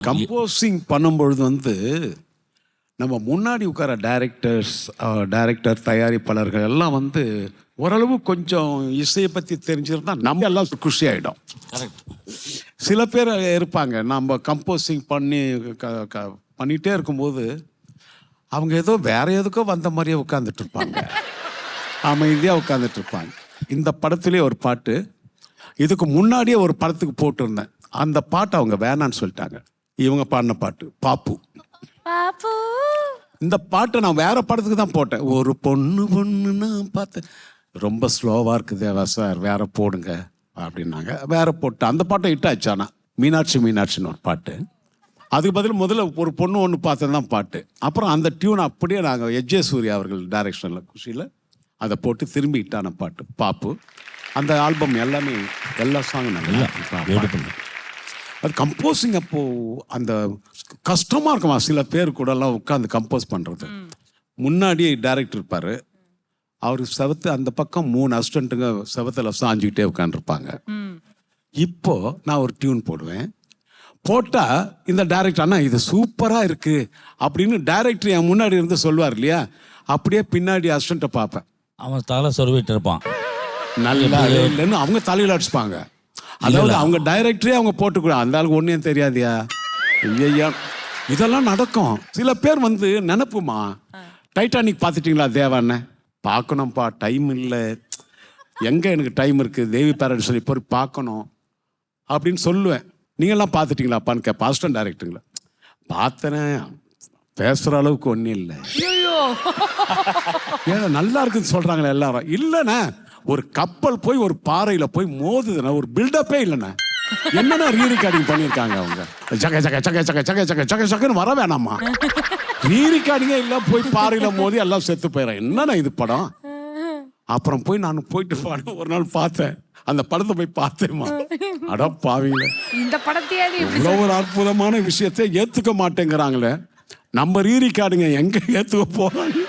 Composing பண்ணும்பொழுது நம்ம முன்னாடி உட்கார டைரக்டர் தயாரிப்பாளர்கள் எல்லாம் ஓரளவு கொஞ்சம் இசையை பற்றி தெரிஞ்சிருந்தா நம்ம எல்லாம் குஷி ஆகிடும். சில பேர் இருப்பாங்க, நம்ம கம்போசிங் பண்ணிகிட்டே இருக்கும்போது அவங்க ஏதோ வேற எதுக்கோ வந்த மாதிரியே உட்காந்துட்டு இருப்பாங்க, அமைதியாக உட்காந்துட்டு இருப்பாங்க. இந்த படத்துலேயே ஒரு பாட்டு இதுக்கு முன்னாடியே ஒரு படத்துக்கு போட்டிருந்தேன். அந்த பாட்டை அவங்க வேணான்னு சொல்லிட்டாங்க. இவங்க பாடின பாட்டு பாப்பு. இந்த பாட்டை நான் வேற படத்துக்கு தான் போட்டேன். ஒரு பொண்ணு நான் பார்த்தேன், ரொம்ப ஸ்லோவாக இருக்குது தேவா சார், வேற போடுங்க அப்படின்னாங்க. வேற போட்டு அந்த பாட்டை ஹிட் ஆச்சு. ஆனால் மீனாட்சின்னு ஒரு பாட்டு, அதுக்கு பதில் முதல்ல ஒரு பொண்ணு ஒன்று பார்த்தது தான் பாட்டு. அப்புறம் அந்த டியூன் அப்படியே நாங்கள் எஜ்ஜே சூர்யா அவர்கள் டைரக்ஷனில் குஷியில் அதை போட்டு திரும்பி ஹிட்டான பாட்டு பாப்பு. அந்த ஆல்பம் எல்லாமே எல்லா சாங்கும் நல்லா அது கம்போசிங். அப்போது அந்த கஷ்டமாக இருக்குமா, சில பேர் கூடலாம் உட்காந்து கம்போஸ் பண்ணுறது. முன்னாடியே டைரக்டர் இருப்பார், அவர் செவத்து அந்த பக்கம் 3 அசிஸ்டண்ட்டுங்க செவத்தில் சாஞ்சிக்கிட்டே உட்காந்துருப்பாங்க. இப்போது நான் ஒரு டியூன் போடுவேன், போட்டால் இந்த டைரக்டர் அண்ணா இது சூப்பராக இருக்குது அப்படின்னு டைரக்டர் என் முன்னாடி இருந்து சொல்லுவார் இல்லையா, அப்படியே பின்னாடி அசிஸ்டண்ட்டை பார்ப்பேன். அவன் தலை சொருவிட்டு இருப்பான், நல்லா இல்லைன்னு அவங்க தலையில் அடிச்சுப்பாங்க. அதாவது அவங்க டைரக்டரே அவங்க போட்டுக்கூட அந்த ஆளுக்கு ஒன்றும் தெரியாதியா. ஐயா இதெல்லாம் நடக்கும். சில பேர் நினப்புமா, டைட்டானிக் பார்த்துட்டிங்களா தேவாண்ணே? பார்க்கணும்ப்பா, டைம் இல்லை. எங்கே எனக்கு டைம் இருக்குது, தேவி பேரண்ட் சொல்லி போய் பார்க்கணும் அப்படின்னு சொல்லுவேன். நீங்கள்லாம் பார்த்துட்டிங்களாப்பான்னு கேட்பேன் அசிஸ்டன்ட் டைரக்டருங்களா. பார்த்தனே, பேசுகிற அளவுக்கு ஒன்றும் இல்லை. ஏன்னா நல்லா இருக்குன்னு சொல்கிறாங்களே எல்லாரும். இல்லைண்ணே, ஒரு கப்பல் போய் ஒரு பாறையில் போய் மோதுதுன்னா ஒரு பில்டப்பே இல்லைண்ணே. என்னன்னா ரீரிகார்டிங் பண்ணியிருக்காங்க அவங்க. ஜக ஜக ஜக ஜக ஜக ஜக ஜக ஜகன்னு வர வேணாமா? ரீரிகார்டிங்கே இல்லை, போய் பாறையில் மோதி எல்லாம் செத்து போயிடறேன். என்னண்ணா இது படம்? அப்புறம் போய் நான் போயிட்டு ஒரு நாள் பார்த்தேன், அந்த படத்தை போய் பார்த்தேம்மா. அட பாவீங்களே, இந்த படத்தையே இவ்வளோ ஒரு அற்புதமான விஷயத்தை ஏற்றுக்க மாட்டேங்கிறாங்களே. நம்ம ரீரிகார்டுங்க எங்க ஏற்றுக்க போறாங்க?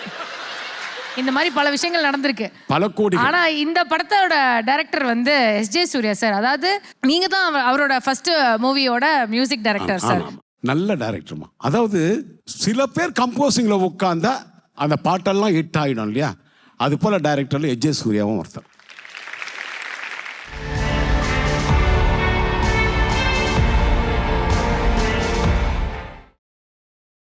இந்த மாதிரி பல விஷயங்கள் நடந்திருக்கு, பல கோடி. ஆனா இந்த படத்தோட டைரக்டர் எஸ்ஜே சூர்யா சார். அதாவது நீங்க தான் அவரோட ஃபர்ஸ்ட் மூவியோட மியூசிக் டைரக்டர் சார். நல்ல டைரக்டர்மா. அதாவது சில பேர் கம்போசிங்ல உட்கார்ந்தா அந்த பாட்டெல்லாம் ஹிட் ஆகிடும் இல்லையா, அது போல டைரக்டர்ல எஸ்ஜே சூர்யாவும் ஒருத்தர்.